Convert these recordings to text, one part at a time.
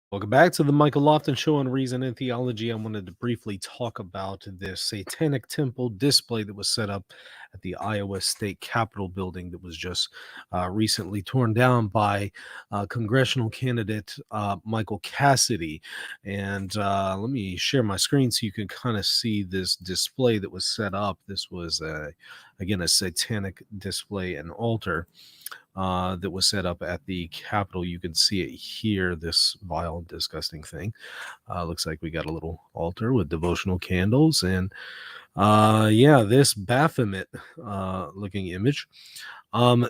Welcome back to the Michael Lofton Show on Reason and Theology. I wanted to briefly talk about this Satanic Temple display that was set up at the Iowa State Capitol building that was just recently torn down by congressional candidate Michael Cassidy. And let me share my screen so you can kind of see this display that was set up. This was, again, a satanic display and altar that was set up at the Capitol. You can see it here, this vile, disgusting thing. Looks like we got a little altar with devotional candles and yeah, this Baphomet looking image.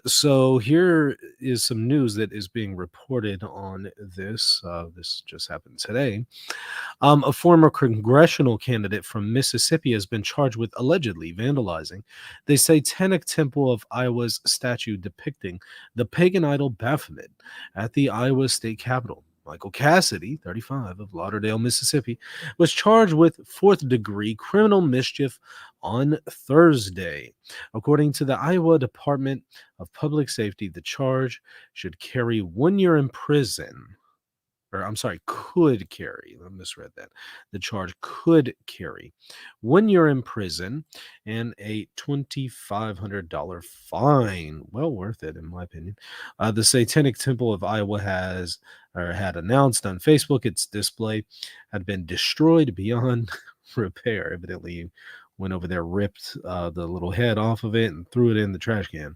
So here is some news that is being reported on this. This just happened today. A former congressional candidate from Mississippi has been charged with allegedly vandalizing the Satanic Temple of Iowa's statue depicting the pagan idol Baphomet at the Iowa State Capitol. Michael Cassidy, 35, of Lauderdale, Mississippi, was charged with fourth-degree criminal mischief on Thursday. According to the Iowa Department of Public Safety, the charge should carry 1 year in prison. Or I'm sorry, could carry. I misread that. The charge could carry 1 year in prison and a $2,500 fine. Well worth it, in my opinion. The Satanic Temple of Iowa had announced on Facebook its display had been destroyed beyond repair. Evidently, went over there, ripped the little head off of it, and threw it in the trash can.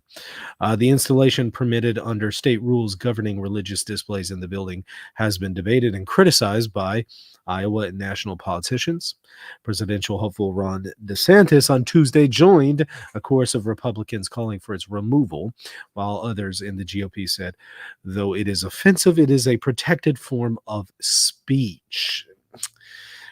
The installation, permitted under state rules governing religious displays in the building, has been debated and criticized by Iowa and national politicians. Presidential hopeful Ron DeSantis on Tuesday joined a chorus of Republicans calling for its removal, while others in the GOP said, though it is offensive, it is a protected form of speech.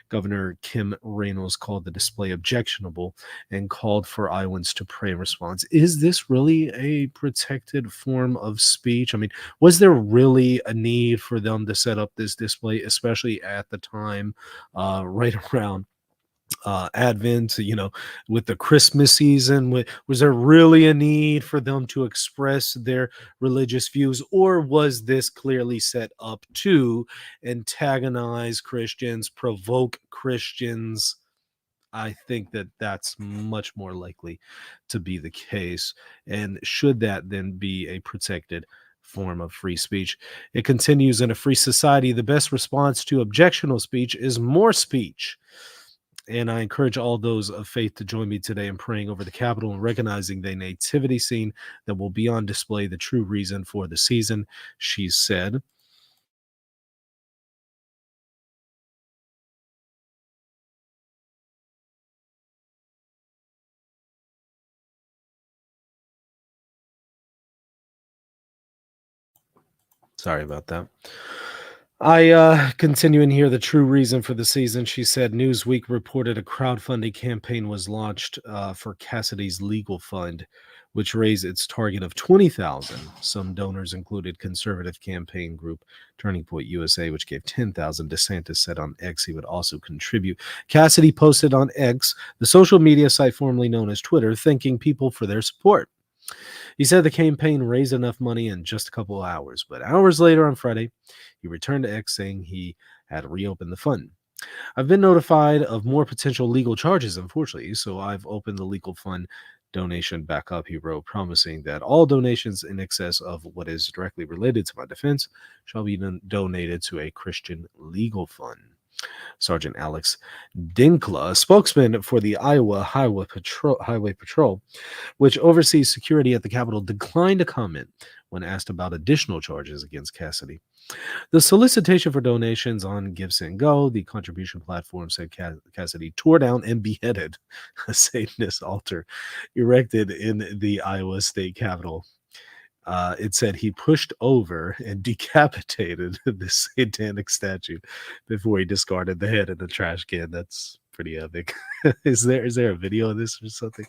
Governor Kim Reynolds called the display objectionable and called for Iowans to pray in response. Is this really a protected form of speech? I mean, was there really a need for them to set up this display, especially at the time right around Advent, with the Christmas season? Was there really a need for them to express their religious views, or was this clearly set up to antagonize Christians, provoke Christians? I think that that's much more likely to be the case. And should that then be a protected form of free speech? It continues, in a free society, the best response to objectionable speech is more speech. And I encourage all those of faith to join me today in praying over the Capitol and recognizing the nativity scene that will be on display, the true reason for the season, she said. Sorry about that. I continue in here, the true reason for the season. She said Newsweek reported a crowdfunding campaign was launched for Cassidy's legal fund, which raised its target of 20,000. Some donors included conservative campaign group Turning Point USA, which gave 10,000. DeSantis said on X he would also contribute. Cassidy posted on X, the social media site formerly known as Twitter, thanking people for their support. He said the campaign raised enough money in just a couple of hours, but hours later on Friday, he returned to X saying he had reopened the fund. I've been notified of more potential legal charges, unfortunately, so I've opened the legal fund donation back up, he wrote, promising that all donations in excess of what is directly related to my defense shall be donated to a Christian legal fund. Sergeant Alex Dinkla, a spokesman for the Iowa Highway Patrol, which oversees security at the Capitol, declined to comment when asked about additional charges against Cassidy. The solicitation for donations on GiveSendGo, the contribution platform, said Cassidy tore down and beheaded a Satanist altar erected in the Iowa State Capitol. It said he pushed over and decapitated the satanic statue before he discarded the head in the trash can. That's pretty epic. Is there a video of this or something?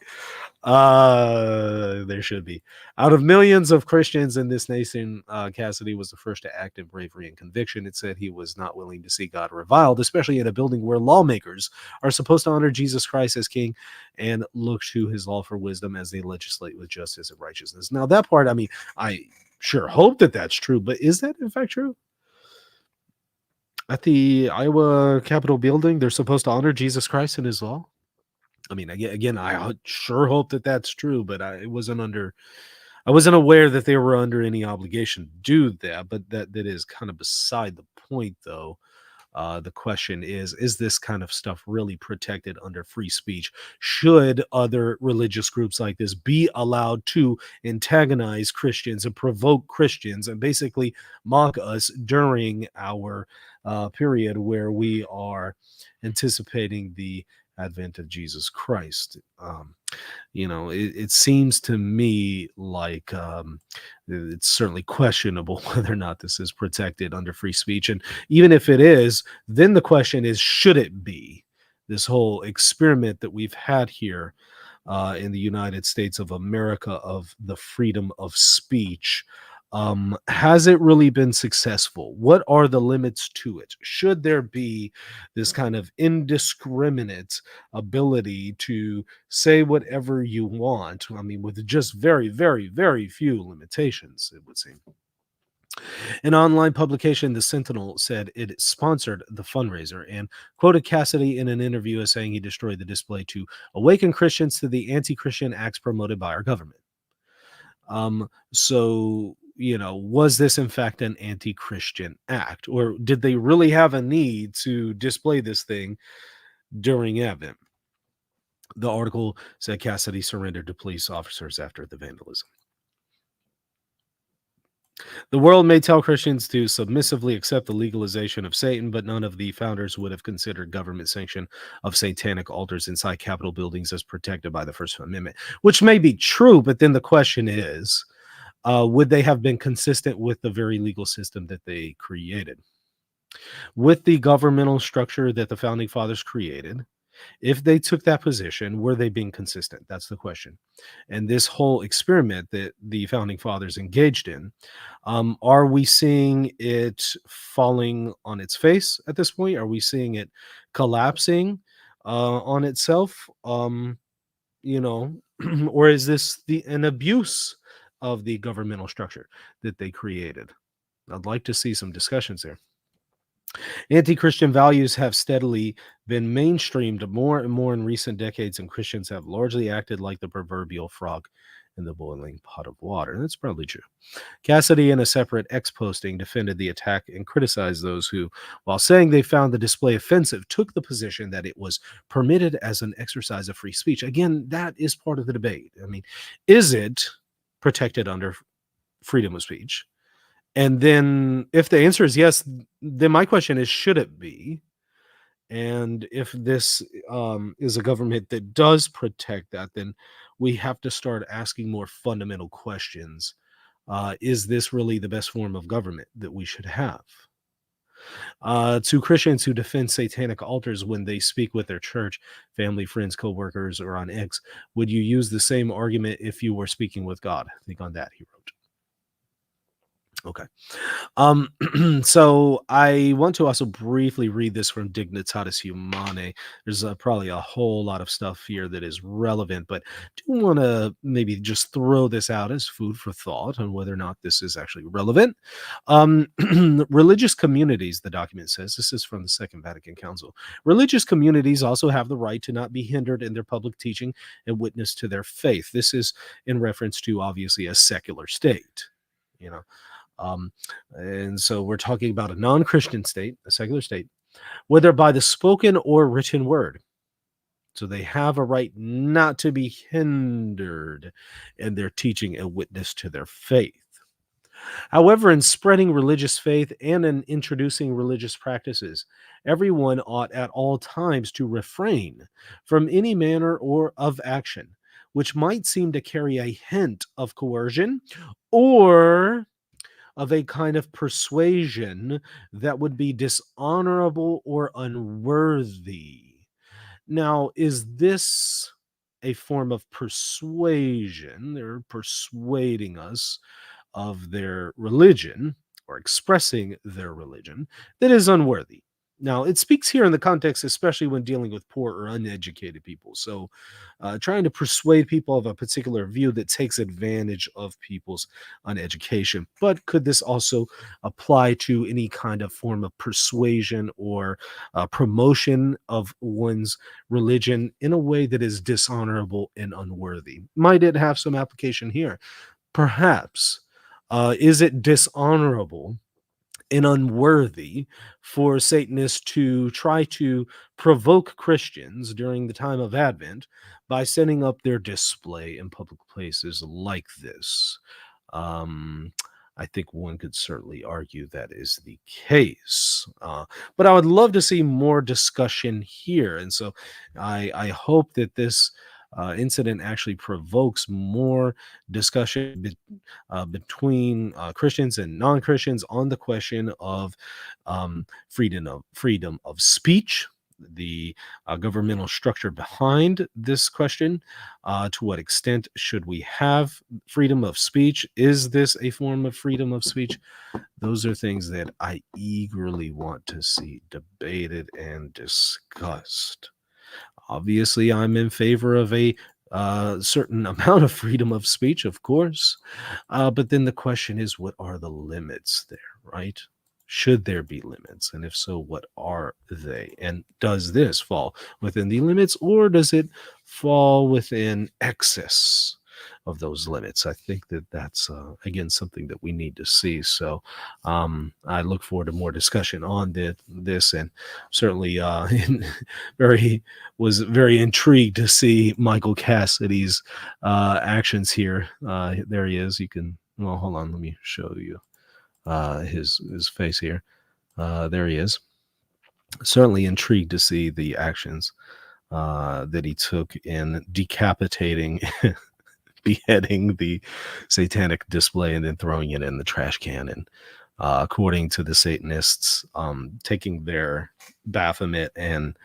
There should be. Out of millions of Christians in this nation, Cassidy was the first to act in bravery and conviction. It said he was not willing to see God reviled, especially in a building where lawmakers are supposed to honor Jesus Christ as king and look to his law for wisdom as they legislate with justice and righteousness. Now, that part, I mean, I sure hope that that's true, but is that in fact true? At the Iowa Capitol building, they're supposed to honor Jesus Christ and his law. I mean, again, sure hope that that's true, but I wasn't aware that they were under any obligation to do that. But that is kind of beside the point, though. The question is this kind of stuff really protected under free speech? Should other religious groups like this be allowed to antagonize Christians and provoke Christians and basically mock us during our period where we are anticipating the advent of Jesus Christ? It seems to me like it's certainly questionable whether or not this is protected under free speech. And even if it is, then the question is, should it be? This whole experiment that we've had here in the United States of America of the freedom of speech. Has it really been successful? What are the limits to it? Should there be this kind of indiscriminate ability to say whatever you want? I mean, with just very, very, very few limitations, it would seem. An online publication, The Sentinel, said it sponsored the fundraiser and quoted Cassidy in an interview as saying he destroyed the display to awaken Christians to the anti-Christian acts promoted by our government. Was this in fact an anti-Christian act, or did they really have a need to display this thing during Advent? The article said Cassidy surrendered to police officers after the vandalism. The world may tell Christians to submissively accept the legalization of Satan, but none of the founders would have considered government sanction of satanic altars inside Capitol buildings as protected by the First Amendment, which may be true, but then the question is, would they have been consistent with the very legal system that they created? With the governmental structure that the founding fathers created, if they took that position, were they being consistent? That's the question. And this whole experiment that the founding fathers engaged in, are we seeing it falling on its face at this point? Are we seeing it collapsing on itself? Or is this an abuse of the governmental structure that they created? I'd like to see some discussions there. Anti-Christian values have steadily been mainstreamed more and more in recent decades, and Christians have largely acted like the proverbial frog in the boiling pot of water. That's probably true. Cassidy, in a separate X posting, defended the attack and criticized those who, while saying they found the display offensive, took the position that it was permitted as an exercise of free speech. Again, that is part of the debate. I mean, is it protected under freedom of speech? And then if the answer is yes, then my question is, should it be? And if this is a government that does protect that, then we have to start asking more fundamental questions. Is this really the best form of government that we should have? To Christians who defend satanic altars when they speak with their church, family, friends, co-workers, or on X, would you use the same argument if you were speaking with God? Think on that, he wrote. Okay. So I want to also briefly read this from Dignitatis Humanae. There's probably a whole lot of stuff here that is relevant, but do want to maybe just throw this out as food for thought on whether or not this is actually relevant. Religious communities, the document says, this is from the Second Vatican Council. Religious communities also have the right to not be hindered in their public teaching and witness to their faith. This is in reference to obviously a secular state, you know. And so we're talking about a non-Christian state, a secular state, whether by the spoken or written word. So they have a right not to be hindered in their teaching and witness to their faith. However, in spreading religious faith and in introducing religious practices, everyone ought at all times to refrain from any manner or of action which might seem to carry a hint of coercion or of a kind of persuasion that would be dishonorable or unworthy. Now, is this a form of persuasion? They're persuading us of their religion or expressing their religion that is unworthy. Now, it speaks here in the context, especially when dealing with poor or uneducated people. So, trying to persuade people of a particular view that takes advantage of people's uneducation. But could this also apply to any kind of form of persuasion or promotion of one's religion in a way that is dishonorable and unworthy? Might it have some application here? Perhaps. Is it dishonorable and unworthy for Satanists to try to provoke Christians during the time of Advent by setting up their display in public places like this? Um, I think one could certainly argue that is the case. But I would love to see more discussion here. And so I hope that this incident actually provokes more discussion between Christians and non-Christians on the question of freedom of speech, the governmental structure behind this question. To what extent should we have freedom of speech? Is this a form of freedom of speech? Those are things that I eagerly want to see debated and discussed. Obviously, I'm in favor of a certain amount of freedom of speech, of course. But then the question is, what are the limits there, right? Should there be limits? And if so, what are they? And does this fall within the limits, or does it fall within excess of those limits? I think that that's, again, something that we need to see. So I look forward to more discussion on this, and certainly very was very intrigued to see Michael Cassidy's actions here. There he is. You can, well, hold on, let me show you his face here. There he is. Certainly intrigued to see the actions that he took in decapitating, beheading the satanic display and then throwing it in the trash can. And according to the Satanists, taking their Baphomet and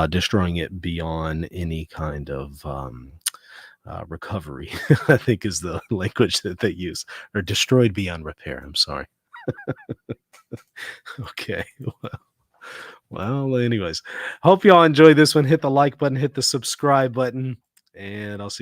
destroying it beyond any kind of recovery, I think is the language that they use, or destroyed beyond repair. I'm sorry. Okay. Well, anyways, hope y'all enjoy this one. Hit the like button, hit the subscribe button, and I'll see